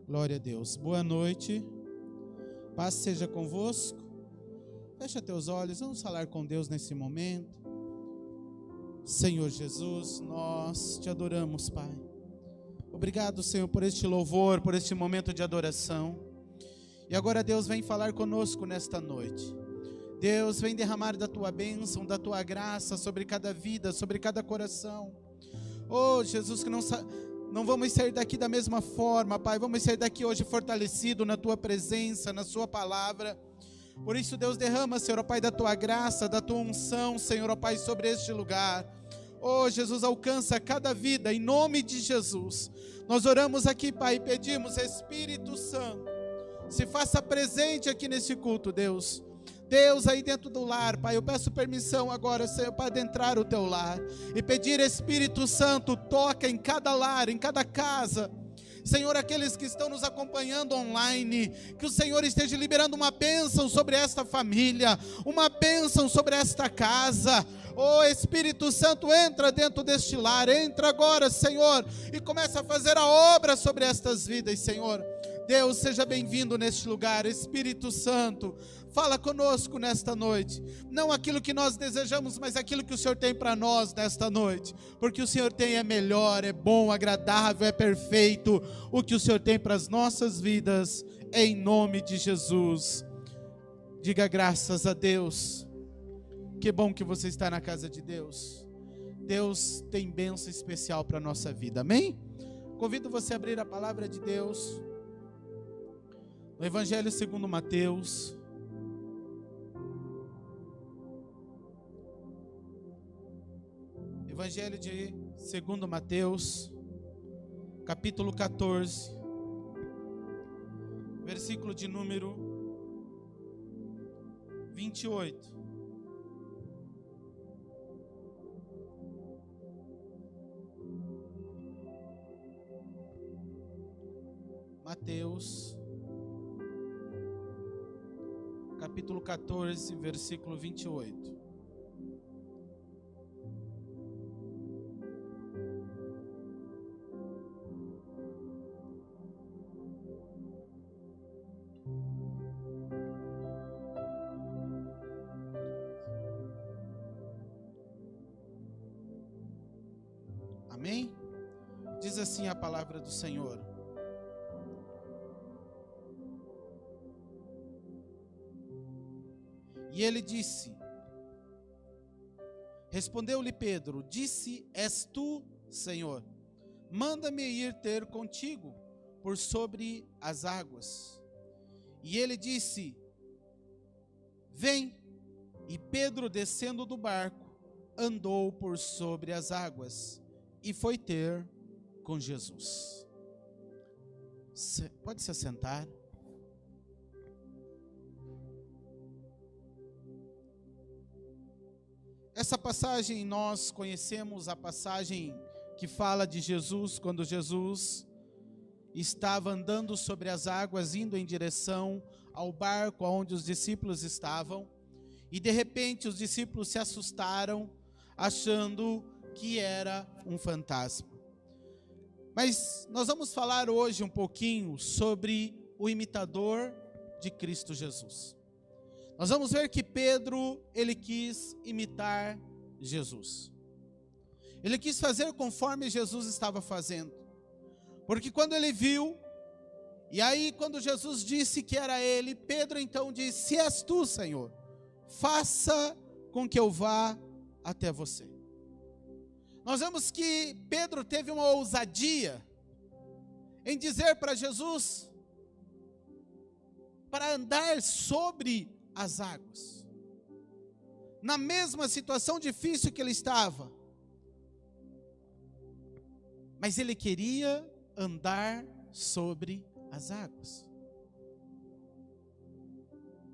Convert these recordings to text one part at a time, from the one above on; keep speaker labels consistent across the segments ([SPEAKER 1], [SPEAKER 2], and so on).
[SPEAKER 1] Glória a Deus. Boa noite. Paz seja convosco. Fecha teus olhos, vamos falar com Deus nesse momento. Senhor Jesus, nós te adoramos, Pai. Obrigado, Senhor, por este louvor, por este momento de adoração. E agora Deus vem falar conosco nesta noite. Deus vem derramar da tua bênção, da tua graça sobre cada vida, sobre cada coração. Oh, Jesus, que não vamos sair daqui da mesma forma, Pai. Vamos sair daqui hoje fortalecido na tua presença, na sua palavra. Por isso, Deus, derrama, Senhor, ó Pai, da tua graça, da tua unção, Senhor, ó Pai, sobre este lugar. Oh, Jesus, alcança cada vida, em nome de Jesus. Nós oramos aqui, Pai, e pedimos, Espírito Santo, se faça presente aqui nesse culto, Deus. Deus, aí dentro do lar, Pai, eu peço permissão agora, Senhor, para adentrar o teu lar e pedir, Espírito Santo, toca em cada lar, em cada casa. Senhor, aqueles que estão nos acompanhando online, que o Senhor esteja liberando uma bênção sobre esta família, uma bênção sobre esta casa. Oh, Espírito Santo, entra dentro deste lar, entra agora, Senhor, e começa a fazer a obra sobre estas vidas, Senhor. Deus, seja bem-vindo neste lugar. Espírito Santo, fala conosco nesta noite, não aquilo que nós desejamos, mas aquilo que o Senhor tem para nós nesta noite, porque o Senhor tem é melhor, é bom, agradável, é perfeito, o que o Senhor tem para as nossas vidas, em nome de Jesus. Diga graças a Deus. Que bom que você está na casa de Deus. Deus tem bênção especial para a nossa vida, amém? Convido você a abrir a palavra de Deus no Evangelho segundo Mateus, Evangelho de segundo Mateus, capítulo 14, versículo de número 28. Mateus, capítulo 14, versículo 28. Amém? Diz assim a palavra do Senhor. E ele disse, respondeu-lhe Pedro, disse, és tu, Senhor, manda-me ir ter contigo por sobre as águas. E ele disse, vem. E Pedro, descendo do barco, andou por sobre as águas e foi ter com Jesus. Pode se assentar. Essa passagem nós conhecemos, a passagem que fala de Jesus, quando Jesus estava andando sobre as águas, indo em direção ao barco onde os discípulos estavam, e de repente os discípulos se assustaram, achando que era um fantasma. Mas nós vamos falar hoje um pouquinho sobre o imitador de Cristo Jesus. Nós vamos ver que Pedro, ele quis imitar Jesus. Ele quis fazer conforme Jesus estava fazendo. Porque quando ele viu, e aí quando Jesus disse que era ele, Pedro então disse, se és tu, Senhor, faça com que eu vá até você. Nós vemos que Pedro teve uma ousadia em dizer para Jesus, para andar sobre as águas, na mesma situação difícil que ele estava, mas ele queria andar sobre as águas.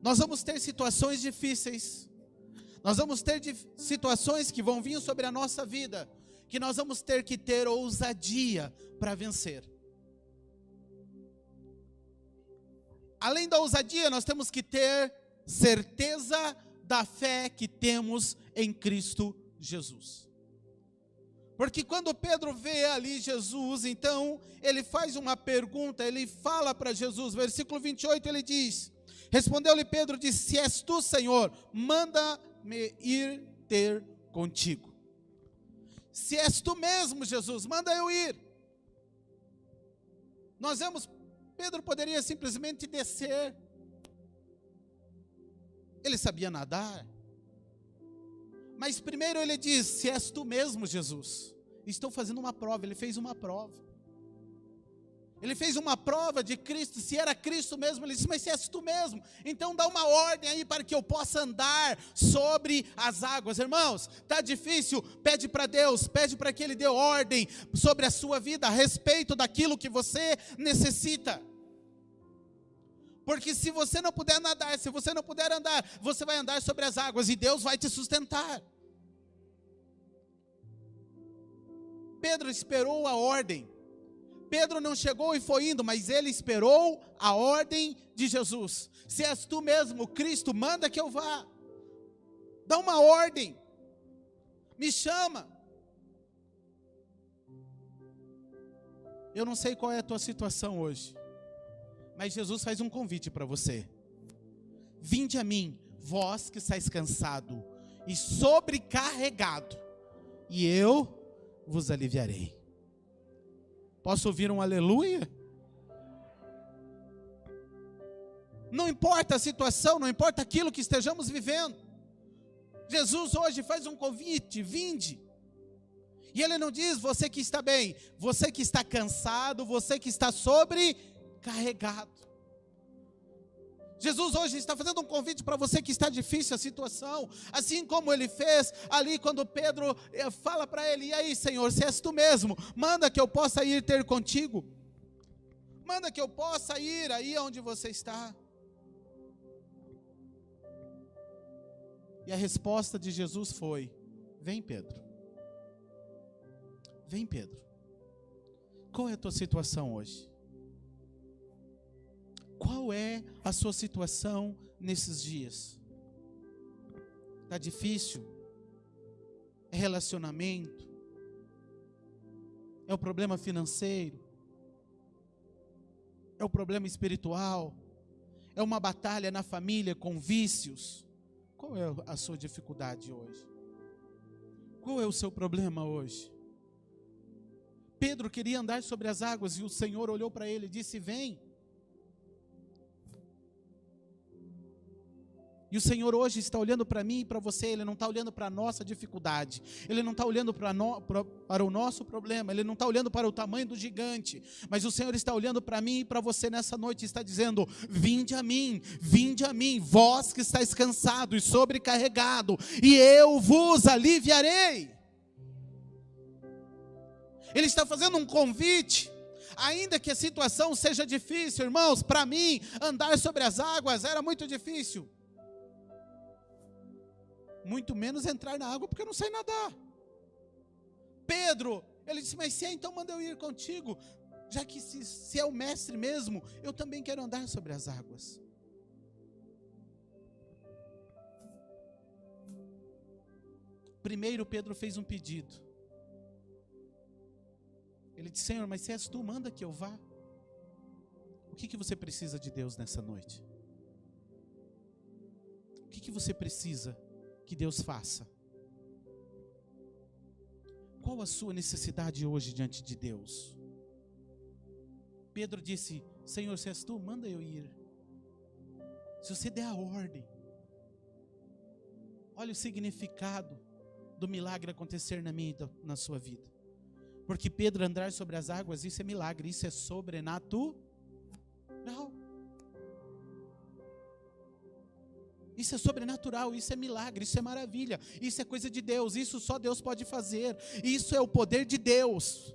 [SPEAKER 1] Nós vamos ter situações difíceis, nós vamos ter situações que vão vir sobre a nossa vida, que nós vamos ter que ter ousadia para vencer. Além da ousadia, nós temos que ter certeza da fé que temos em Cristo Jesus. Porque quando Pedro vê ali Jesus, então ele faz uma pergunta, ele fala para Jesus, versículo 28, ele diz: respondeu-lhe Pedro, disse: se és tu, Senhor, manda-me ir ter contigo. Se és tu mesmo, Jesus, manda eu ir. Nós vemos, Pedro poderia simplesmente descer. Ele sabia nadar. Mas primeiro ele diz: se és tu mesmo, Jesus. Estou fazendo uma prova. Ele fez uma prova. Ele fez uma prova de Cristo. Se era Cristo mesmo, ele disse: mas se és tu mesmo, então dá uma ordem aí para que eu possa andar sobre as águas. Irmãos, está difícil? Pede para Deus, pede para que Ele dê ordem sobre a sua vida, a respeito daquilo que você necessita. Porque se você não puder nadar, se você não puder andar, você vai andar sobre as águas e Deus vai te sustentar. Pedro esperou a ordem. Pedro não chegou e foi indo, mas ele esperou a ordem de Jesus. Se és tu mesmo, Cristo, manda que eu vá. Dá uma ordem. Me chama. Eu não sei qual é a tua situação hoje, mas Jesus faz um convite para você. Vinde a mim, vós que estáis cansado e sobrecarregado, e eu vos aliviarei. Posso ouvir um aleluia? Não importa a situação, não importa aquilo que estejamos vivendo, Jesus hoje faz um convite: vinde. E Ele não diz você que está bem, você que está cansado, você que está sobrecarregado. Jesus hoje está fazendo um convite para você que está difícil a situação, assim como Ele fez ali quando Pedro fala para Ele: e aí, Senhor, se és tu mesmo, manda que eu possa ir ter contigo, manda que eu possa ir aí onde você está. E a resposta de Jesus foi: vem, Pedro, vem, Pedro. Qual é a tua situação hoje? Qual é a sua situação nesses dias? Está difícil? É relacionamento? É o problema financeiro? É o problema espiritual? É uma batalha na família com vícios? Qual é a sua dificuldade hoje? Qual é o seu problema hoje? Pedro queria andar sobre as águas e o Senhor olhou para ele e disse: vem. E o Senhor hoje está olhando para mim e para você. Ele não está olhando para a nossa dificuldade, Ele não está olhando para o nosso problema, Ele não está olhando para o tamanho do gigante, mas o Senhor está olhando para mim e para você nessa noite e está dizendo: vinde a mim, vós que estáis cansado e sobrecarregado, e eu vos aliviarei. Ele está fazendo um convite. Ainda que a situação seja difícil, irmãos, para mim andar sobre as águas era muito difícil. Muito menos entrar na água, porque eu não sei nadar. Pedro, ele disse: mas se é, então manda eu ir contigo, já que se é o mestre mesmo, eu também quero andar sobre as águas. Primeiro Pedro fez um pedido. Ele disse: Senhor, mas se és tu, manda que eu vá. O que você precisa de Deus nessa noite? O que você precisa que Deus faça? Qual a sua necessidade hoje diante de Deus? Pedro disse: Senhor, se és tu, manda eu ir. Se você der a ordem, olha o significado do milagre acontecer na minha e na sua vida. Porque Pedro andar sobre as águas, isso é milagre, isso é sobrenatural. Isso é sobrenatural, isso é milagre, isso é maravilha, isso é coisa de Deus, isso só Deus pode fazer, isso é o poder de Deus.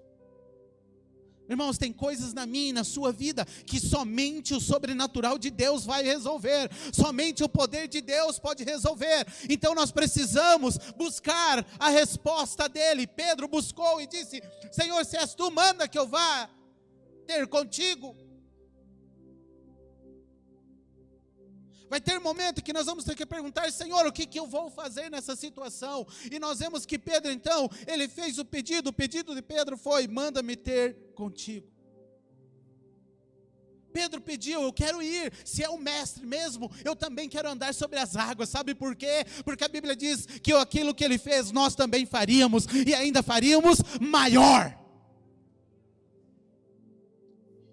[SPEAKER 1] Irmãos, tem coisas na minha e na sua vida que somente o sobrenatural de Deus vai resolver, somente o poder de Deus pode resolver. Então nós precisamos buscar a resposta dele. Pedro buscou e disse: Senhor, se és tu, manda que eu vá ter contigo. Vai ter momento que nós vamos ter que perguntar: Senhor, o que eu vou fazer nessa situação? E nós vemos que Pedro, então, ele fez o pedido de Pedro foi: manda-me ter contigo. Pedro pediu: eu quero ir, se é o mestre mesmo, eu também quero andar sobre as águas. Sabe por quê? Porque a Bíblia diz que aquilo que ele fez, nós também faríamos, e ainda faríamos maior.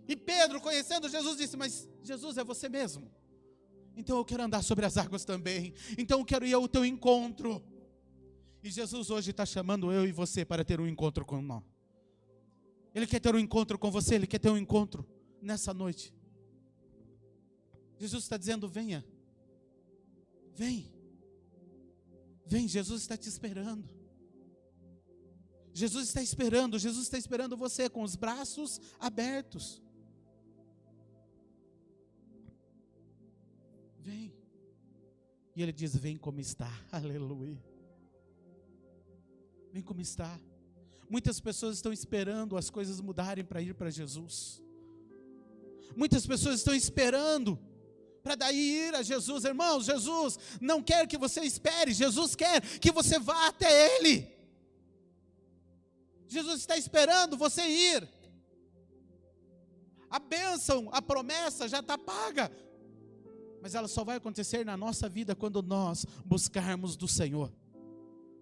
[SPEAKER 1] E Pedro, conhecendo Jesus, disse: mas Jesus, é você mesmo? Então eu quero andar sobre as águas também, então eu quero ir ao teu encontro. E Jesus hoje está chamando eu e você para ter um encontro com nós. Ele quer ter um encontro com você, Ele quer ter um encontro nessa noite. Jesus está dizendo: venha, vem, Jesus está te esperando. Jesus está esperando você com os braços abertos. Vem. E Ele diz: vem como está. Aleluia. Vem como está. Muitas pessoas estão esperando as coisas mudarem para ir para Jesus. Muitas pessoas estão esperando para daí ir a Jesus. Irmãos, Jesus não quer que você espere. Jesus quer que você vá até Ele. Jesus está esperando você ir. A bênção, a promessa já está paga. Mas ela só vai acontecer na nossa vida quando nós buscarmos do Senhor.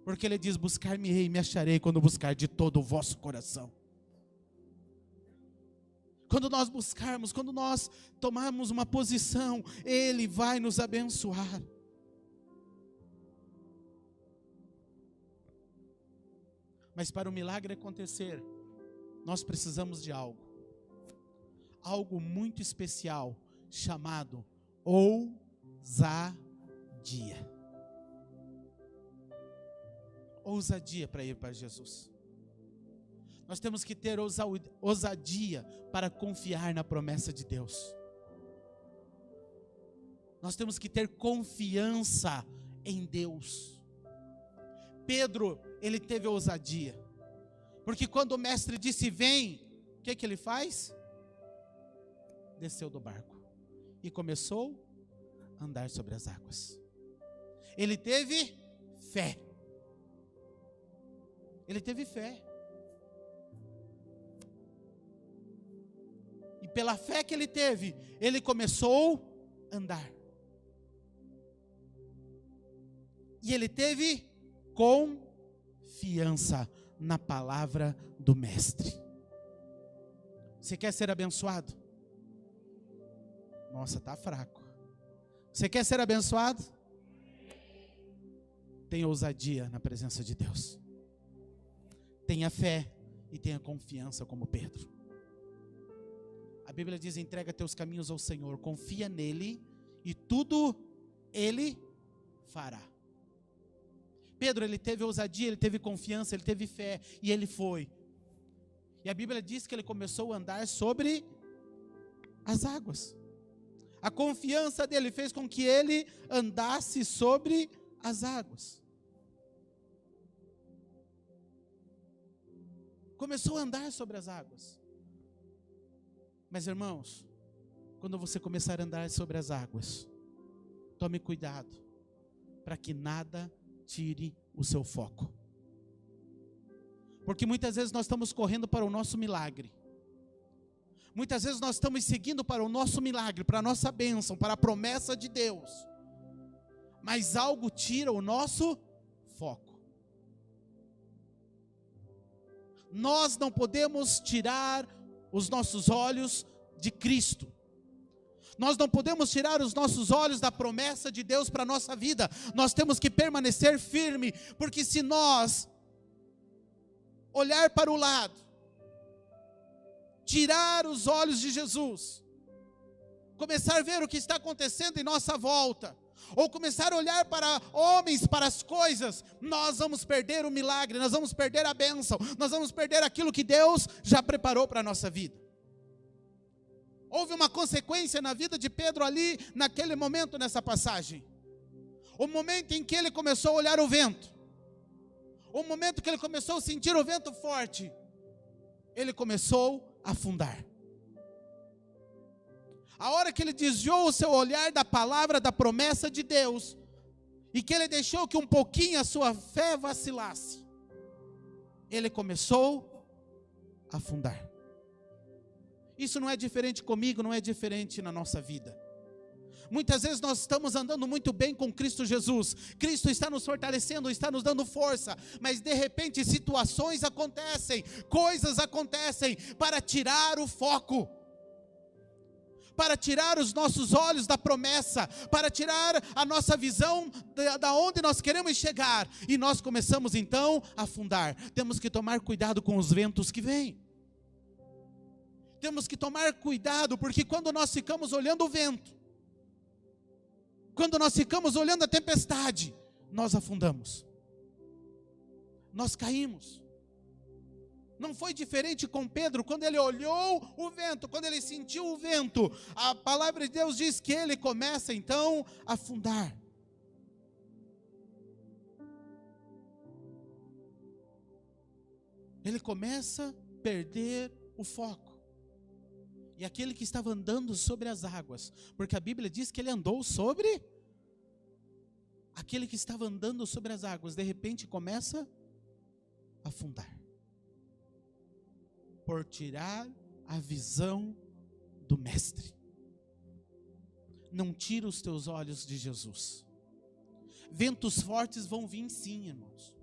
[SPEAKER 1] Porque Ele diz: buscar-me-ei e me acharei quando buscar de todo o vosso coração. Quando nós buscarmos, quando nós tomarmos uma posição, Ele vai nos abençoar. Mas para o milagre acontecer, nós precisamos de algo. Algo muito especial, chamado ousadia. Ousadia para ir para Jesus. Nós temos que ter ousadia para confiar na promessa de Deus. Nós temos que ter confiança em Deus. Pedro, ele teve ousadia, porque quando o mestre disse: vem, o que ele faz? Desceu do barco e começou a andar sobre as águas. Ele teve fé. Ele teve fé. E pela fé que ele teve, ele começou a andar. E ele teve confiança na palavra do mestre. Você quer ser abençoado? Nossa, está fraco. Você quer ser abençoado? Tenha ousadia na presença de Deus. Tenha fé e tenha confiança como Pedro. A Bíblia diz: entrega teus caminhos ao Senhor, confia nele e tudo Ele fará. Pedro, ele teve ousadia, ele teve confiança, ele teve fé e ele foi. E a Bíblia diz que ele começou a andar sobre as águas. A confiança dele fez com que ele andasse sobre as águas. Começou a andar sobre as águas. Mas, irmãos, quando você começar a andar sobre as águas, tome cuidado para que nada tire o seu foco. Porque muitas vezes nós estamos correndo para o nosso milagre. Muitas vezes nós estamos seguindo para o nosso milagre, para a nossa bênção, para a promessa de Deus. Mas algo tira o nosso foco. Nós não podemos tirar os nossos olhos de Cristo. Nós não podemos tirar os nossos olhos da promessa de Deus para a nossa vida. Nós temos que permanecer firme, porque se nós olhar para o lado, tirar os olhos de Jesus, começar a ver o que está acontecendo em nossa volta, ou começar a olhar para homens, para as coisas, nós vamos perder o milagre, nós vamos perder a bênção, nós vamos perder aquilo que Deus já preparou para a nossa vida. Houve uma consequência na vida de Pedro ali, naquele momento, nessa passagem. O momento em que ele começou a olhar o vento, o momento que ele começou a sentir o vento forte, ele começou a afundar. a hora que ele desviou o seu olhar da palavra, da promessa de Deus, e que ele deixou que um pouquinho a sua fé vacilasse, ele começou a afundar. Isso não é diferente comigo, não é diferente na nossa vida. Muitas vezes nós estamos andando muito bem com Cristo Jesus, Cristo está nos fortalecendo, está nos dando força, mas de repente situações acontecem, coisas acontecem para tirar o foco, para tirar os nossos olhos da promessa, para tirar a nossa visão da onde nós queremos chegar, e nós começamos então a afundar. Temos que tomar cuidado com os ventos que vêm. Temos que tomar cuidado, porque quando nós ficamos olhando o vento, quando nós ficamos olhando a tempestade, nós afundamos, nós caímos. Não foi diferente com Pedro, quando ele olhou o vento, quando ele sentiu o vento, a palavra de Deus diz que ele começa então a afundar. Ele começa a perder o foco. E aquele que estava andando sobre as águas, porque a Bíblia diz que ele andou sobre, aquele que estava andando sobre as águas, de repente começa a afundar, por tirar a visão do mestre. Não tira os teus olhos de Jesus. Ventos fortes vão vir sim, irmãos.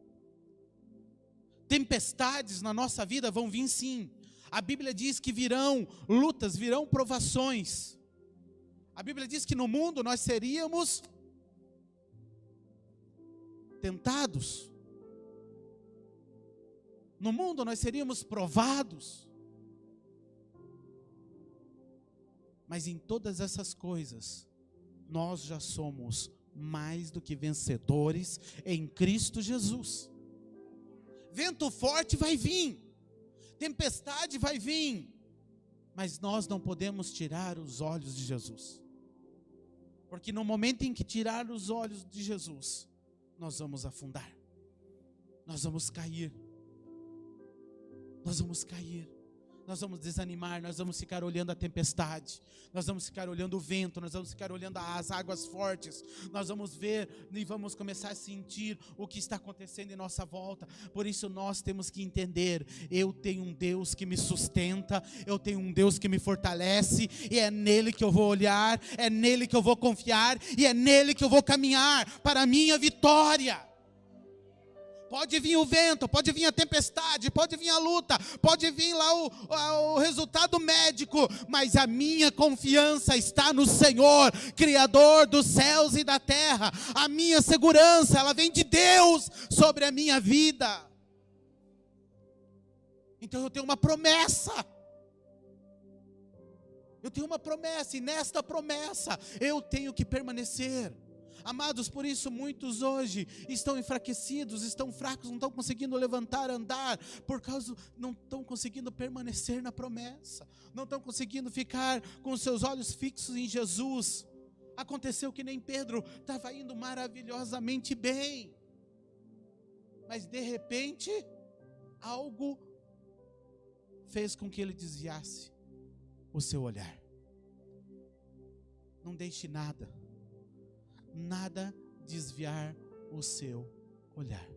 [SPEAKER 1] Tempestades na nossa vida vão vir sim. A Bíblia diz que virão lutas, virão provações. A Bíblia diz que no mundo nós seríamos tentados. No mundo nós seríamos provados. Mas em todas essas coisas, nós já somos mais do que vencedores em Cristo Jesus. Vento forte vai vir, tempestade vai vir, mas nós não podemos tirar os olhos de Jesus. Porque no momento em que tirar os olhos de Jesus, nós vamos afundar, nós vamos cair. Nós vamos cair, nós vamos desanimar, nós vamos ficar olhando a tempestade, nós vamos ficar olhando o vento, nós vamos ficar olhando as águas fortes, nós vamos ver e vamos começar a sentir o que está acontecendo em nossa volta. Por isso nós temos que entender, eu tenho um Deus que me sustenta, eu tenho um Deus que me fortalece, e é nele que eu vou olhar, é nele que eu vou confiar, e é nele que eu vou caminhar para a minha vitória. Pode vir o vento, pode vir a tempestade, pode vir a luta, pode vir lá o resultado médico, mas a minha confiança está no Senhor, Criador dos céus e da terra. A minha segurança, ela vem de Deus sobre a minha vida. Então eu tenho uma promessa. Eu tenho uma promessa, e nesta promessa eu tenho que permanecer. Amados, por isso muitos hoje estão enfraquecidos, estão fracos, não estão conseguindo levantar, andar, por causa, não estão conseguindo permanecer na promessa, não estão conseguindo ficar com os seus olhos fixos em Jesus. Aconteceu que nem Pedro, estava indo maravilhosamente bem, mas de repente, algo fez com que ele desviasse o seu olhar. Não deixe nada desviar o seu olhar.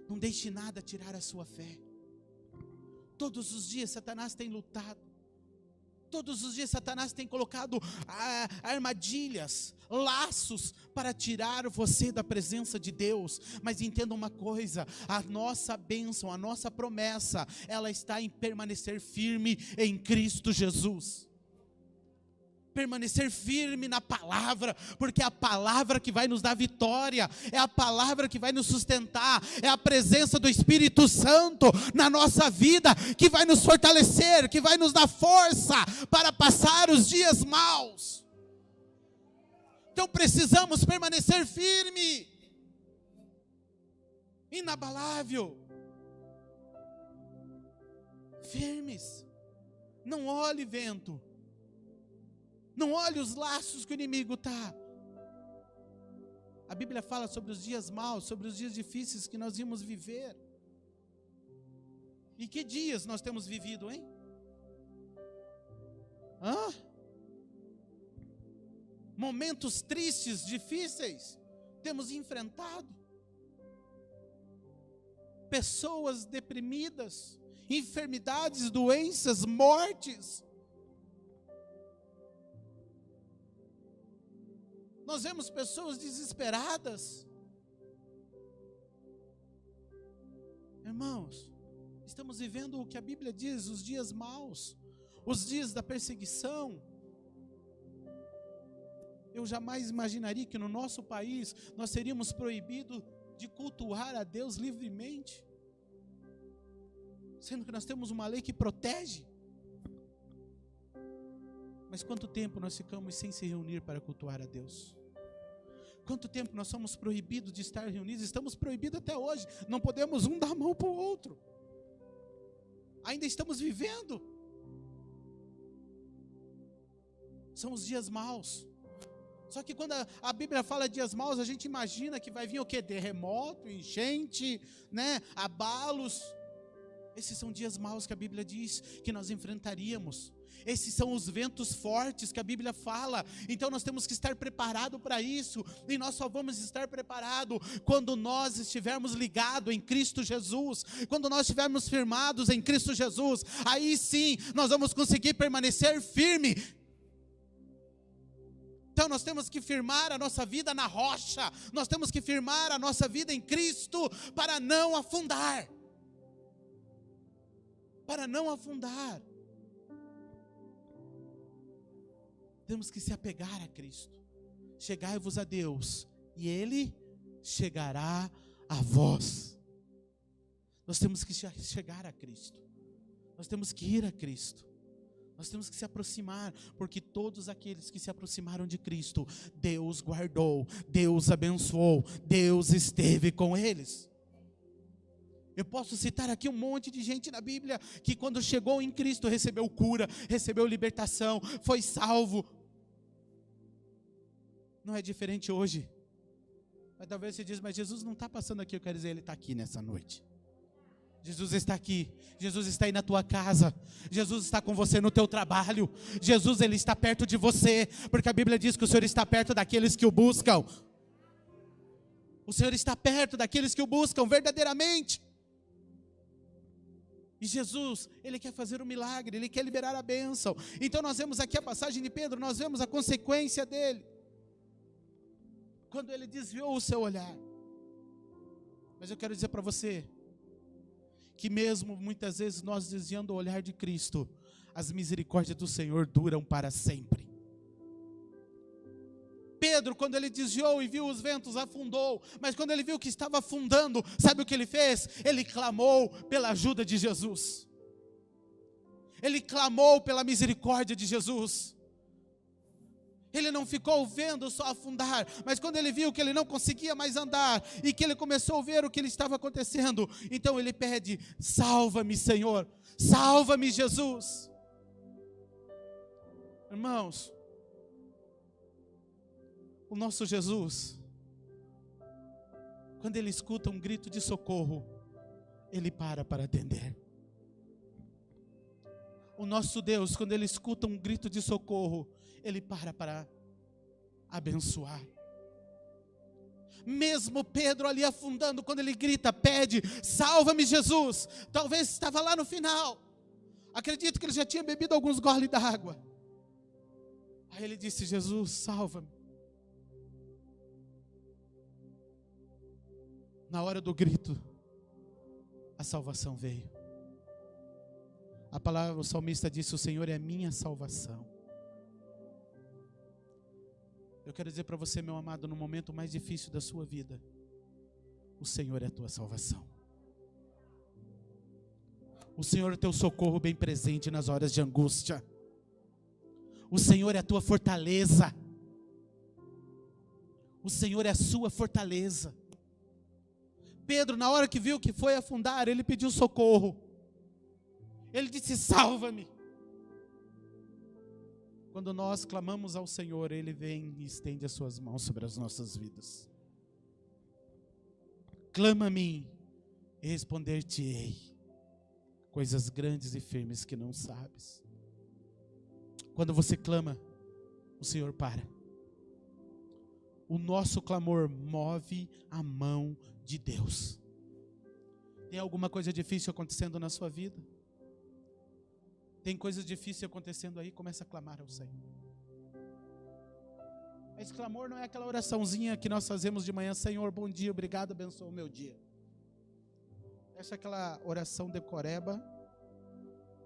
[SPEAKER 1] Não deixe nada tirar a sua fé. Todos os dias Satanás tem lutado. Todos os dias Satanás tem colocado armadilhas, laços para tirar você da presença de Deus. Mas entenda uma coisa, a nossa bênção, a nossa promessa, ela está em permanecer firme em Cristo Jesus. Permanecer firme na palavra, porque é a palavra que vai nos dar vitória, é a palavra que vai nos sustentar, é a presença do Espírito Santo na nossa vida, que vai nos fortalecer, que vai nos dar força para passar os dias maus. Então precisamos permanecer firme, inabalável, firmes. Não olhe vento, não olhe os laços que o inimigo está. A Bíblia fala sobre os dias maus, sobre os dias difíceis que nós íamos viver. E que dias nós temos vivido, hein? momentos tristes, difíceis, temos enfrentado. Pessoas deprimidas, enfermidades, doenças, mortes. Nós vemos pessoas desesperadas. Irmãos, estamos vivendo o que a Bíblia diz, os dias maus, os dias da perseguição. Eu jamais imaginaria que no nosso país nós seríamos proibidos de cultuar a Deus livremente, sendo que nós temos uma lei que protege. Mas quanto tempo nós ficamos sem se reunir para cultuar a Deus? Quanto tempo nós somos proibidos de estar reunidos? Estamos proibidos até hoje, não podemos um dar a mão para o outro. Ainda estamos vivendo. São os dias maus. Só que quando a Bíblia fala dias maus, a gente imagina que vai vir o quê? Terremoto, enchente, né? Abalos. Esses são dias maus que a Bíblia diz que nós enfrentaríamos. Esses são os ventos fortes que a Bíblia fala. Então nós temos que estar preparados para isso. E nós só vamos estar preparados quando nós estivermos ligados em Cristo Jesus. Quando nós estivermos firmados em Cristo Jesus. Aí sim nós vamos conseguir permanecer firme. Então nós temos que firmar a nossa vida na rocha. Nós temos que firmar a nossa vida em Cristo para não afundar. Para não afundar. Temos que se apegar a Cristo. Chegai-vos a Deus e Ele chegará a vós. Nós temos que chegar a Cristo. Nós temos que ir a Cristo. Nós temos que se aproximar, porque todos aqueles que se aproximaram de Cristo, Deus guardou, Deus abençoou, Deus esteve com eles. Eu posso citar aqui um monte de gente na Bíblia, que quando chegou em Cristo, recebeu cura, recebeu libertação, foi salvo. Não é diferente hoje. Mas talvez você diz, mas Jesus não está passando aqui, eu quero dizer, Ele está aqui nessa noite. Jesus está aqui, Jesus está aí na tua casa, Jesus está com você no teu trabalho, Jesus Ele está perto de você, porque a Bíblia diz que o Senhor está perto daqueles que o buscam. O Senhor está perto daqueles que o buscam verdadeiramente. E Jesus, Ele quer fazer um milagre, Ele quer liberar a bênção. Então nós vemos aqui a passagem de Pedro, nós vemos a consequência dele, quando ele desviou o seu olhar. Mas eu quero dizer para você, que mesmo muitas vezes nós desviando o olhar de Cristo, as misericórdias do Senhor duram para sempre. Pedro, quando ele desviou e viu os ventos, afundou. Mas quando ele viu que estava afundando, sabe o que ele fez? Ele clamou pela ajuda de Jesus. Ele clamou pela misericórdia de Jesus. Ele não ficou vendo só afundar, mas quando ele viu que ele não conseguia mais andar, e que ele começou a ver o que ele estava acontecendo, então ele pede, salva-me Senhor, salva-me Jesus. Irmãos, o nosso Jesus, quando ele escuta um grito de socorro, ele para atender. O nosso Deus, quando ele escuta um grito de socorro, ele para abençoar. Mesmo Pedro ali afundando, quando ele grita, pede, salva-me Jesus, talvez estava lá no final, acredito que ele já tinha bebido alguns goles d'água. Aí ele disse, Jesus, salva-me. Na hora do grito, a salvação veio. A palavra, o salmista disse, o Senhor é a minha salvação. Eu quero dizer para você, meu amado, no momento mais difícil da sua vida, o Senhor é a tua salvação. O Senhor é teu socorro bem presente nas horas de angústia. O Senhor é a tua fortaleza. O Senhor é a sua fortaleza. Pedro, na hora que viu que foi afundar, ele pediu socorro. Ele disse, salva-me. Quando nós clamamos ao Senhor, Ele vem e estende as suas mãos sobre as nossas vidas. Clama a mim e responder-te-ei coisas grandes e firmes que não sabes. Quando você clama, o Senhor para. o nosso clamor move a mão de Deus. Tem alguma coisa difícil acontecendo na sua vida? Tem coisas difíceis acontecendo aí? Começa a clamar ao Senhor. Esse clamor não é aquela oraçãozinha que nós fazemos de manhã: Senhor, bom dia, obrigado, abençoa o meu dia. Essa é aquela oração decoreba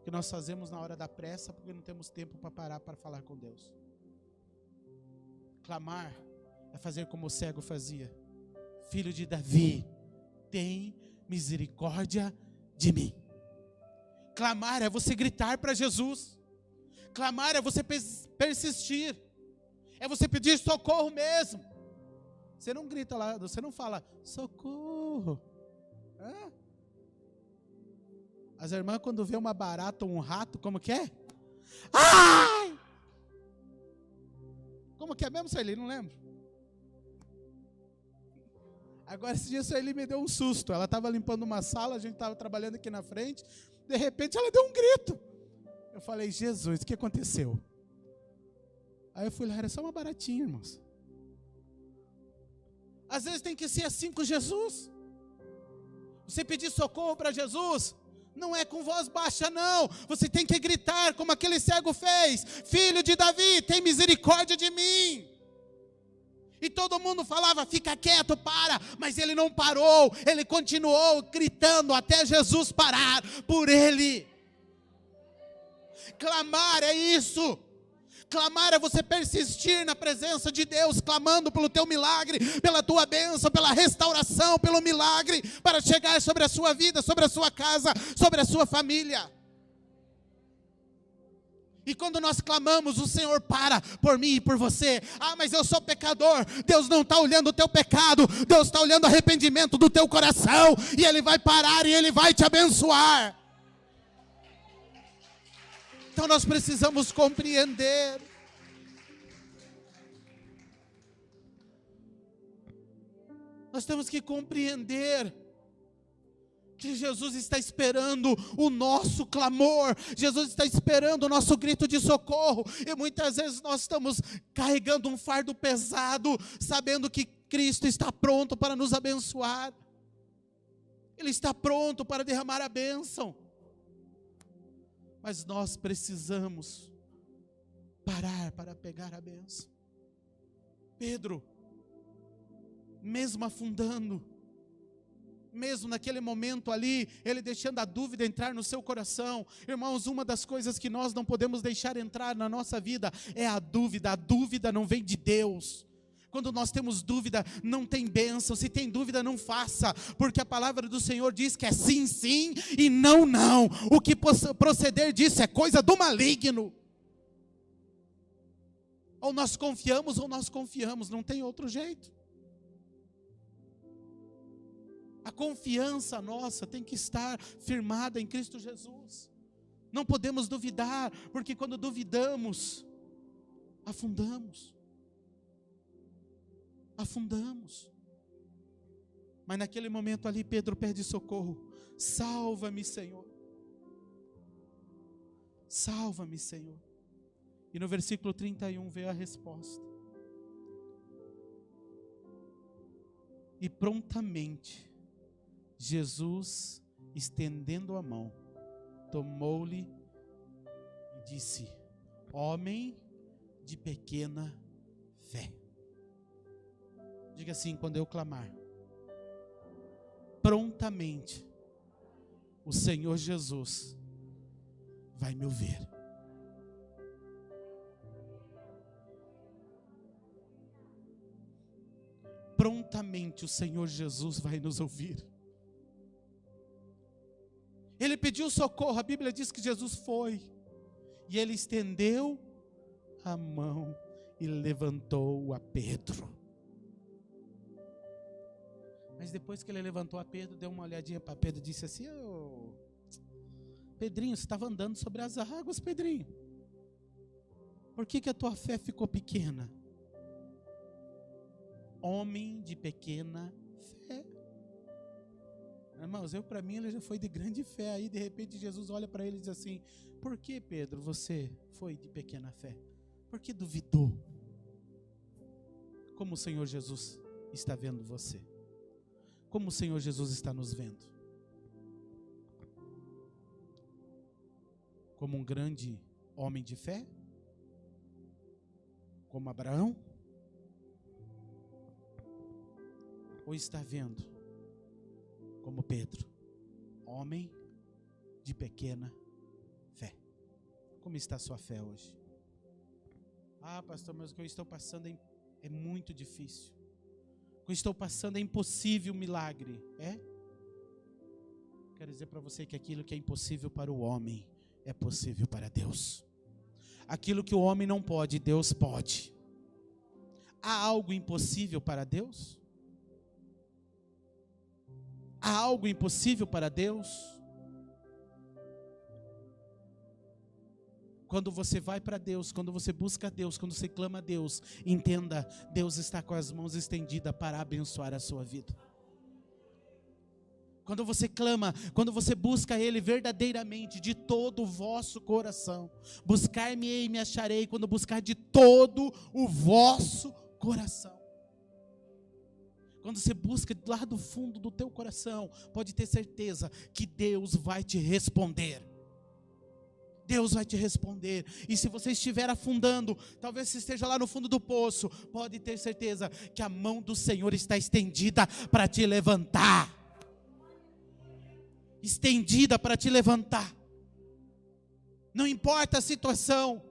[SPEAKER 1] que nós fazemos na hora da pressa, porque não temos tempo para parar para falar com Deus. Clamar é fazer como o cego fazia: Filho de Davi, tem misericórdia de mim. Clamar é você gritar para Jesus. Clamar é você persistir. É você pedir socorro mesmo. Você não grita lá, você não fala socorro. As irmãs, quando vê uma barata ou um rato, como que é? Ai! Como que é mesmo, Sueli? Não lembro. Agora, esse dia, Sueli me deu um susto. Ela estava limpando uma sala, a gente estava trabalhando aqui na frente. De repente, ela deu um grito. Eu falei: Jesus, o que aconteceu? Aí eu fui lá: era só uma baratinha, irmãos. Às vezes tem que ser assim com Jesus. Você pedir socorro para Jesus, não é com voz baixa, não. Você tem que gritar como aquele cego fez: Filho de Davi, tem misericórdia de mim. E todo mundo falava: fica quieto, para. Mas ele não parou, ele continuou gritando até Jesus parar por ele. Clamar é isso. Clamar é você persistir na presença de Deus, clamando pelo teu milagre, pela tua bênção, pela restauração, pelo milagre, para chegar sobre a sua vida, sobre a sua casa, sobre a sua família. E quando nós clamamos, o Senhor para por mim e por você. Ah, mas eu sou pecador. Deus não está olhando o teu pecado, Deus está olhando o arrependimento do teu coração, e Ele vai parar e Ele vai te abençoar. Então nós precisamos compreender. Nós temos que compreender que Jesus está esperando o nosso clamor. Jesus está esperando o nosso grito de socorro. E muitas vezes nós estamos carregando um fardo pesado, sabendo que Cristo está pronto para nos abençoar. Ele está pronto para derramar a bênção. Mas nós precisamos parar para pegar a bênção. Pedro, mesmo afundando, mesmo naquele momento ali, ele deixando a dúvida entrar no seu coração. Irmãos, uma das coisas que nós não podemos deixar entrar na nossa vida é a dúvida. A dúvida não vem de Deus. Quando nós temos dúvida, não tem bênção. Se tem dúvida, não faça, porque a palavra do Senhor diz que é sim, sim, e não, não. O que proceder disso é coisa do maligno. Ou nós confiamos, não tem outro jeito. A confiança nossa tem que estar firmada em Cristo Jesus. Não podemos duvidar, porque quando duvidamos, afundamos. Mas naquele momento ali, Pedro pede socorro: salva-me, Senhor. Salva-me, Senhor. E no versículo 31 veio a resposta: e prontamente Jesus, estendendo a mão, tomou-lhe e disse: homem de pequena fé. Diga assim: quando eu clamar, prontamente o Senhor Jesus vai me ouvir. Prontamente o Senhor Jesus vai nos ouvir. Ele pediu socorro, a Bíblia diz que Jesus foi, e ele estendeu a mão e levantou a Pedro. Mas depois que ele levantou a Pedro, deu uma olhadinha para Pedro e disse assim: Pedrinho, você estava andando sobre as águas, Pedrinho. Por que a tua fé ficou pequena? Homem de pequena fé. Irmãos, para mim ele já foi de grande fé. Aí de repente Jesus olha para ele e diz assim: por que, Pedro, você foi de pequena fé? Porque duvidou. como o Senhor Jesus está vendo você? Como o Senhor Jesus está nos vendo? Como um grande homem de fé? Como Abraão? Ou está vendo como Pedro, homem de pequena fé? Como está a sua fé hoje? Ah, pastor, mas o que eu estou passando é muito difícil. O que eu estou passando é impossível, milagre. É? Quero dizer para você que aquilo que é impossível para o homem é possível para Deus. Aquilo que o homem não pode, Deus pode. Há algo impossível para Deus? Há algo impossível para Deus? Quando você vai para Deus, quando você busca Deus, quando você clama a Deus, entenda, Deus está com as mãos estendidas para abençoar a sua vida. Quando você clama, quando você busca Ele verdadeiramente, de todo o vosso coração, buscar-me-ei e me acharei, quando buscar de todo o vosso coração. Quando você busca lá do fundo do teu coração, pode ter certeza que Deus vai te responder. Deus vai te responder. E se você estiver afundando, talvez você esteja lá no fundo do poço, pode ter certeza que a mão do Senhor está estendida para te levantar. Estendida para te levantar. Não importa a situação.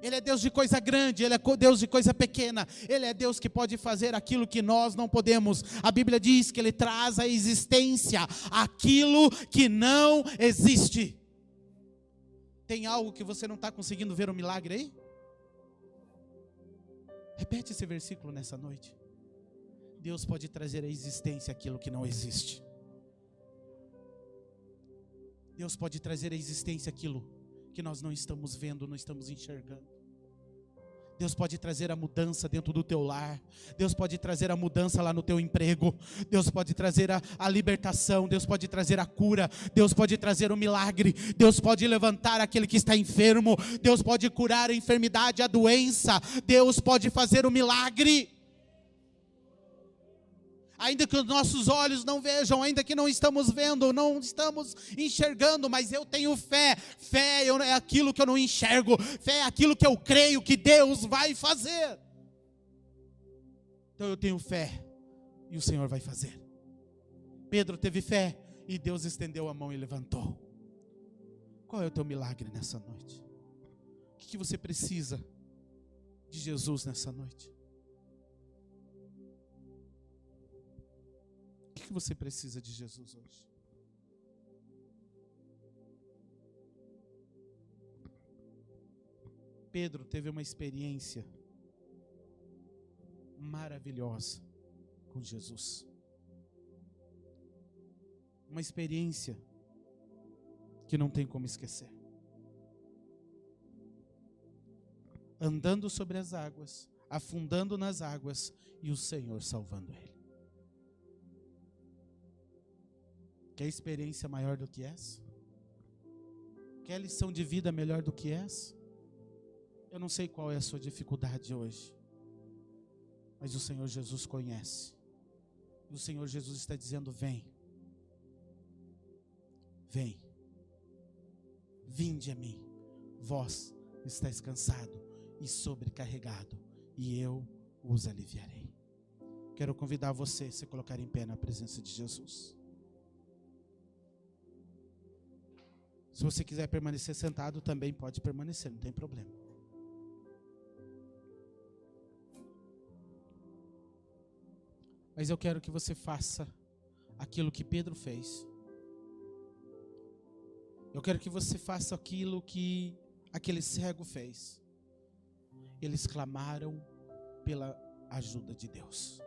[SPEAKER 1] Ele é Deus de coisa grande, Ele é Deus de coisa pequena. Ele é Deus que pode fazer aquilo que nós não podemos. A Bíblia diz que Ele traz à existência aquilo que não existe. Tem algo que você não está conseguindo ver o milagre aí? Repete esse versículo nessa noite. Deus pode trazer à existência aquilo que não existe. Deus pode trazer à existência aquilo que nós não estamos vendo, não estamos enxergando. Deus pode trazer a mudança dentro do teu lar. Deus pode trazer a mudança lá no teu emprego. Deus pode trazer a libertação. Deus pode trazer a cura. Deus pode trazer o milagre. Deus pode levantar aquele que está enfermo. Deus pode curar a enfermidade, a doença. Deus pode fazer o milagre. Ainda que os nossos olhos não vejam, ainda que não estamos vendo, não estamos enxergando, mas eu tenho fé. Fé é aquilo que eu não enxergo. Fé é aquilo que eu creio que Deus vai fazer. Então eu tenho fé e o Senhor vai fazer. Pedro teve fé e Deus estendeu a mão e levantou. Qual é o teu milagre nessa noite? O que você precisa de Jesus nessa noite? O que você precisa de Jesus hoje? Pedro teve uma experiência maravilhosa com Jesus. Uma experiência que não tem como esquecer. Andando sobre as águas, afundando nas águas e o Senhor salvando ele. Quer experiência maior do que essa? Quer lição de vida melhor do que essa? Eu não sei qual é a sua dificuldade hoje, mas o Senhor Jesus conhece. E o Senhor Jesus está dizendo: vem, vem, vinde a mim, vós estáis cansado e sobrecarregado, e eu os aliviarei. Quero convidar você a se colocar em pé na presença de Jesus. Se você quiser permanecer sentado, também pode permanecer, não tem problema. Mas eu quero que você faça aquilo que Pedro fez. Eu quero que você faça aquilo que aquele cego fez. Eles clamaram pela ajuda de Deus.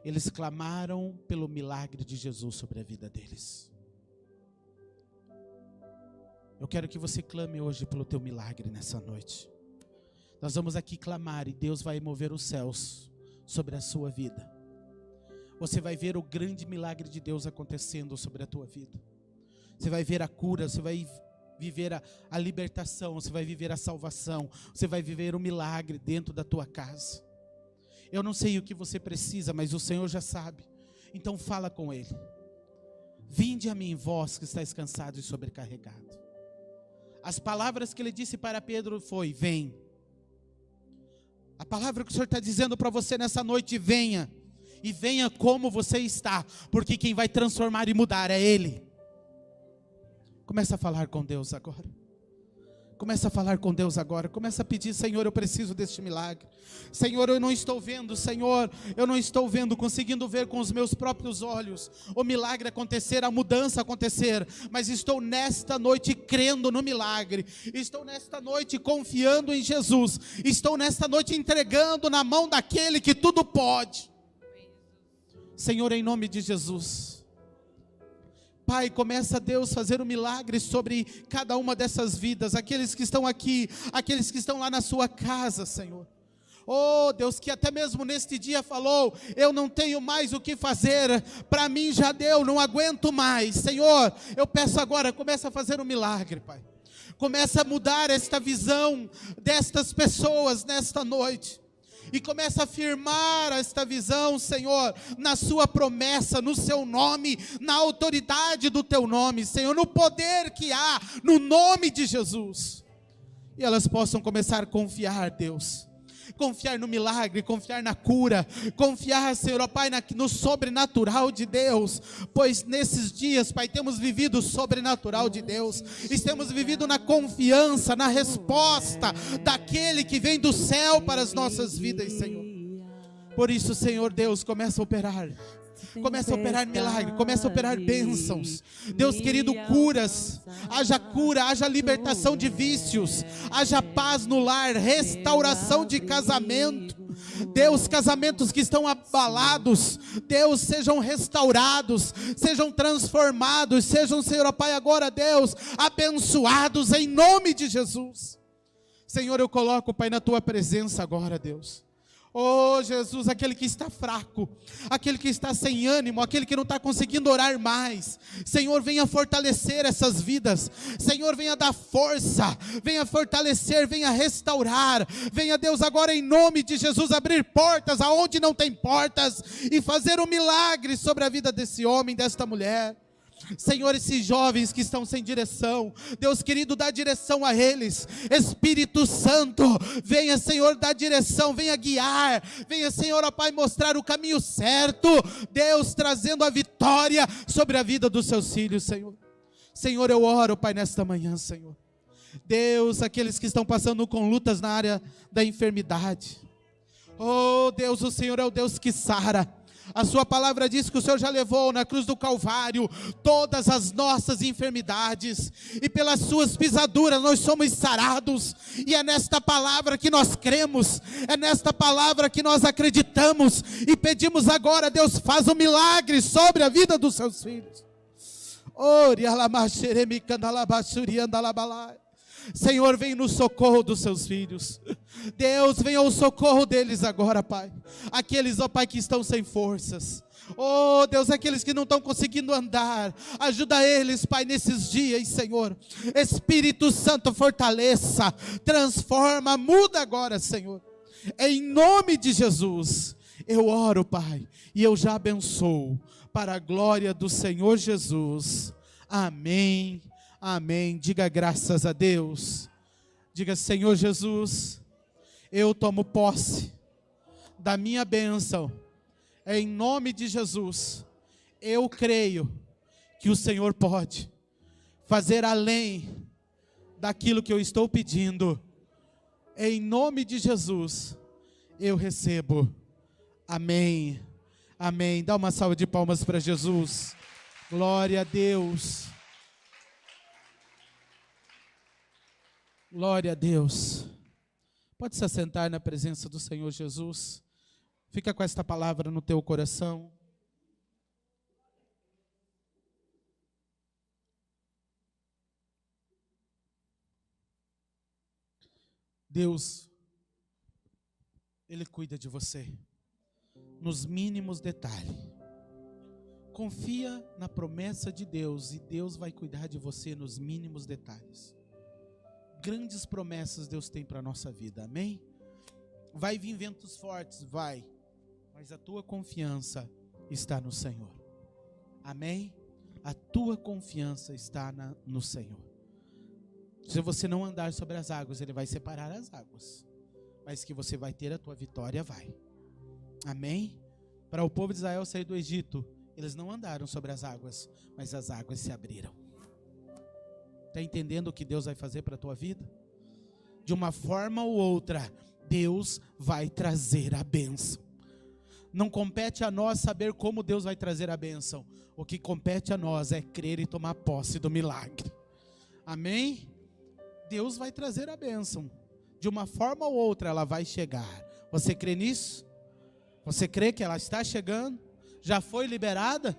[SPEAKER 1] Eles clamaram pelo milagre de Jesus sobre a vida deles. Eu quero que você clame hoje pelo teu milagre nessa noite. Nós vamos aqui clamar e Deus vai mover os céus sobre a sua vida. Você vai ver o grande milagre de Deus acontecendo sobre a tua vida. Você vai ver a cura, você vai viver a libertação, você vai viver a salvação, você vai viver o milagre dentro da tua casa. Eu não sei o que você precisa, mas o Senhor já sabe. Então fala com Ele. Vinde a mim, vós que estáis cansados e sobrecarregados. As palavras que Ele disse para Pedro foi: vem. A palavra que o Senhor está dizendo para você nessa noite: venha. E venha como você está, porque quem vai transformar e mudar é Ele. Começa a falar com Deus agora. Começa a falar com Deus agora. Começa a pedir: Senhor, eu preciso deste milagre. Senhor, eu não estou vendo, Senhor, eu não estou vendo, conseguindo ver com os meus próprios olhos o milagre acontecer, a mudança acontecer, mas estou nesta noite crendo no milagre. Estou nesta noite confiando em Jesus. Estou nesta noite entregando na mão daquele que tudo pode. Senhor, em nome de Jesus, Pai, começa, Deus, fazer um milagre sobre cada uma dessas vidas, aqueles que estão aqui, aqueles que estão lá na sua casa, Senhor. Oh Deus, que até mesmo neste dia falou: eu não tenho mais o que fazer, para mim já deu, não aguento mais. Senhor, eu peço agora, começa a fazer um milagre, Pai. Começa a mudar esta visão destas pessoas nesta noite. E começa a firmar esta visão, Senhor, na sua promessa, no seu nome, na autoridade do teu nome, Senhor, no poder que há no nome de Jesus. E elas possam começar a confiar, Deus. Confiar no milagre, confiar na cura, confiar, Senhor, ó Pai, no sobrenatural de Deus, pois nesses dias, Pai, temos vivido o sobrenatural de Deus, temos vivido na confiança, na resposta daquele que vem do céu para as nossas vidas, Senhor. Por isso, Senhor Deus, começa a operar milagre, começa a operar bênçãos. Deus querido, curas, cura, haja libertação de vícios, haja paz no lar, restauração de casamento. Deus, casamentos que estão abalados, Deus, sejam restaurados, sejam transformados, sejam, Senhor, ó Pai, agora, Deus, abençoados em nome de Jesus. Senhor, eu coloco, Pai, na tua presença agora, Deus. Oh Jesus, aquele que está fraco, aquele que está sem ânimo, aquele que não está conseguindo orar mais, Senhor, venha fortalecer essas vidas, Senhor, venha dar força, venha fortalecer, venha restaurar, venha, Deus, agora em nome de Jesus, abrir portas aonde não tem portas, e fazer um milagre sobre a vida desse homem, desta mulher. Senhor, esses jovens que estão sem direção, Deus querido, dá direção a eles. Espírito Santo, venha, Senhor, dar direção, venha guiar, venha, Senhor, ó Pai, mostrar o caminho certo, Deus, trazendo a vitória sobre a vida dos seus filhos, Senhor. Senhor, eu oro, Pai, nesta manhã, Senhor, Deus, aqueles que estão passando com lutas na área da enfermidade. Oh Deus, o Senhor é o Deus que sara. A sua palavra diz que o Senhor já levou na cruz do Calvário todas as nossas enfermidades, e pelas suas pisaduras nós somos sarados, e é nesta palavra que nós cremos, é nesta palavra que nós acreditamos, e pedimos agora: Deus, faz um milagre sobre a vida dos seus filhos. Senhor, vem no socorro dos seus filhos. Deus, venha ao socorro deles agora, Pai. Aqueles, ó Pai, que estão sem forças. Oh Deus, aqueles que não estão conseguindo andar, ajuda eles, Pai, nesses dias, Senhor. Espírito Santo, fortaleça, transforma, muda agora, Senhor. Em nome de Jesus, eu oro, Pai, e eu já abençoo, para a glória do Senhor Jesus. Amém. Amém. Diga graças a Deus. Diga: Senhor Jesus, eu tomo posse da minha bênção, em nome de Jesus. Eu creio que o Senhor pode fazer além daquilo que eu estou pedindo. Em nome de Jesus, eu recebo. Amém. Amém. Dá uma salva de palmas para Jesus. Glória a Deus. Glória a Deus. Pode se assentar na presença do Senhor Jesus. Fica com esta palavra no teu coração. Deus, Ele cuida de você nos mínimos detalhes. Confia na promessa de Deus, e Deus vai cuidar de você nos mínimos detalhes. Grandes promessas Deus tem para a nossa vida, amém? Vai vir ventos fortes, vai. mas a tua confiança está no Senhor. Amém? A tua confiança está no Senhor. Se você não andar sobre as águas, Ele vai separar as águas. Mas que você vai ter a tua vitória, vai. Amém? Para o povo de Israel sair do Egito, eles não andaram sobre as águas, mas as águas se abriram. Está entendendo o que Deus vai fazer para a tua vida? De uma forma ou outra, Deus vai trazer a bênção. Não compete a nós saber como Deus vai trazer a bênção. O que compete a nós é crer e tomar posse do milagre. Amém? Deus vai trazer a bênção. De uma forma ou outra ela vai chegar. Você crê nisso? Você crê que ela está chegando? Já foi liberada?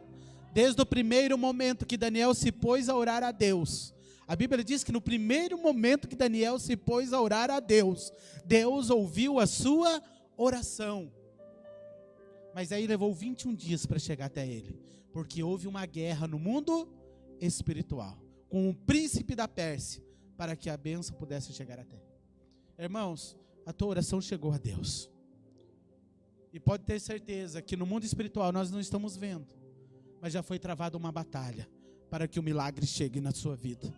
[SPEAKER 1] Desde o primeiro momento que Daniel se pôs a orar a Deus. A Bíblia diz que no primeiro momento que Daniel se pôs a orar a Deus, Deus ouviu a sua oração. Mas aí levou 21 dias para chegar até ele. Porque houve uma guerra no mundo espiritual. Com o príncipe da Pérsia. Para que a bênção pudesse chegar até. Irmãos, a tua oração chegou a Deus. E pode ter certeza que no mundo espiritual nós não estamos vendo. Mas já foi travada uma batalha. Para que o milagre chegue na sua vida.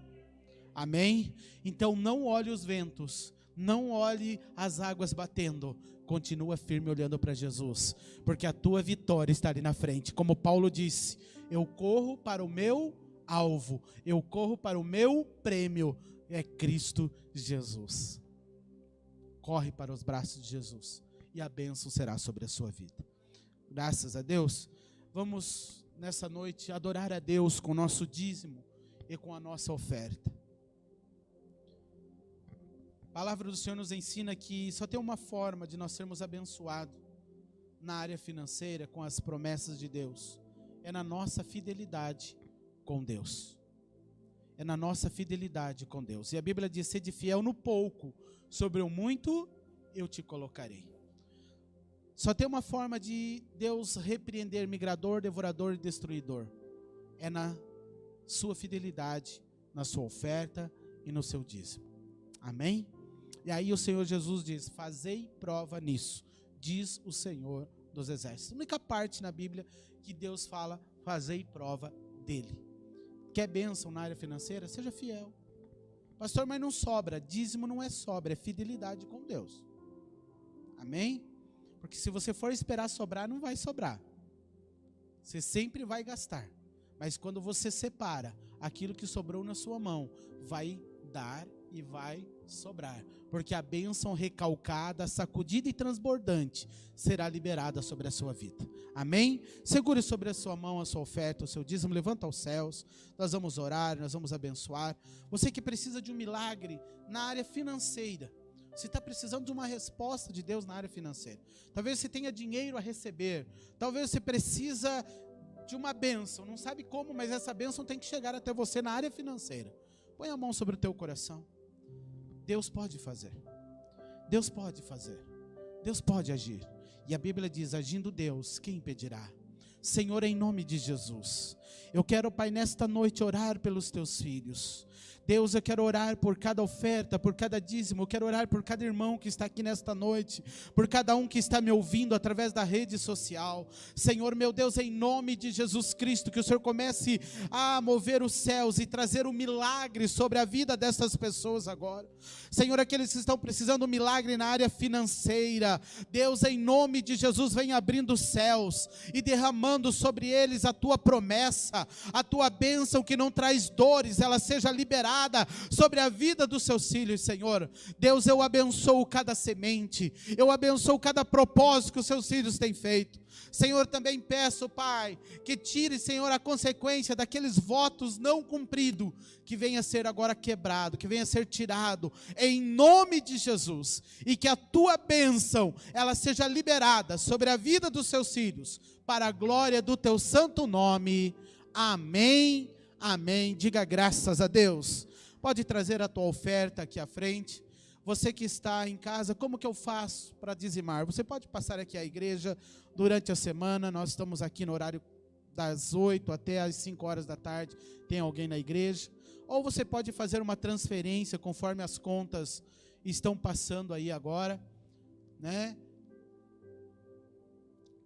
[SPEAKER 1] Amém? Então não olhe os ventos. Não olhe as águas batendo. Continua firme olhando para Jesus. Porque a tua vitória está ali na frente. Como Paulo disse, eu corro para o meu alvo. Eu corro para o meu prêmio. É Cristo Jesus. Corre para os braços de Jesus. E a bênção será sobre a sua vida. Graças a Deus. Vamos nessa noite adorar a Deus com o nosso dízimo e com a nossa oferta. A palavra do Senhor nos ensina que só tem uma forma de nós sermos abençoados na área financeira com as promessas de Deus. É na nossa fidelidade com Deus. É na nossa fidelidade com Deus. E a Bíblia diz, sede fiel no pouco, sobre o muito eu te colocarei. Só tem uma forma de Deus repreender migrador, devorador e destruidor. É na sua fidelidade, na sua oferta e no seu dízimo. Amém? E aí o Senhor Jesus diz, fazei prova nisso, diz o Senhor dos Exércitos. A única parte na Bíblia que Deus fala, fazei prova dele. Quer bênção na área financeira? Seja fiel. Pastor, mas não sobra. Dízimo não é sobra, é fidelidade com Deus. Amém? Porque se você for esperar sobrar, não vai sobrar. Você sempre vai gastar. Mas quando você separa aquilo que sobrou na sua mão, vai dar e vai sobrar. Porque a bênção recalcada, sacudida e transbordante será liberada sobre a sua vida. Amém? Segure sobre a sua mão a sua oferta, o seu dízimo, levanta aos céus. Nós vamos orar, nós vamos abençoar. Você que precisa de um milagre na área financeira. Você está precisando de uma resposta de Deus na área financeira. Talvez você tenha dinheiro a receber. Talvez você precisa de uma bênção. Não sabe como, mas essa bênção tem que chegar até você na área financeira. Põe a mão sobre o teu coração. Deus pode fazer. Deus pode fazer. Deus pode agir. E a Bíblia diz, agindo Deus, quem impedirá? Senhor, em nome de Jesus, eu quero, Pai, nesta noite orar pelos teus filhos. Deus, eu quero orar por cada oferta, por cada dízimo, eu quero orar por cada irmão que está aqui nesta noite, por cada um que está me ouvindo através da rede social. Senhor, meu Deus, em nome de Jesus Cristo, que o Senhor comece a mover os céus e trazer um milagre sobre a vida dessas pessoas agora. Senhor, aqueles que estão precisando de um milagre na área financeira, Deus, em nome de Jesus, vem abrindo os céus e derramando sobre eles a tua promessa, a tua bênção que não traz dores, ela seja liberada sobre a vida dos seus filhos, Senhor. Deus, eu abençoo cada semente, eu abençoo cada propósito que os seus filhos têm feito. Senhor, também peço, Pai, que tire, Senhor, a consequência daqueles votos não cumpridos, que venha a ser agora quebrado, que venha a ser tirado, em nome de Jesus, e que a tua bênção, ela seja liberada sobre a vida dos seus filhos, para a glória do teu santo nome. Amém, amém. Diga graças a Deus. Pode trazer a tua oferta aqui à frente. Você que está em casa, como que eu faço para dizimar? Você pode passar aqui à igreja durante a semana. Nós estamos aqui no horário das 8 até as 5 horas da tarde. Tem alguém na igreja. Ou você pode fazer uma transferência conforme as contas estão passando aí agora, né?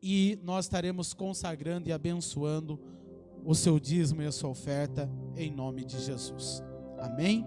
[SPEAKER 1] e nós estaremos consagrando e abençoando o seu dízimo e a sua oferta em nome de Jesus. Amém?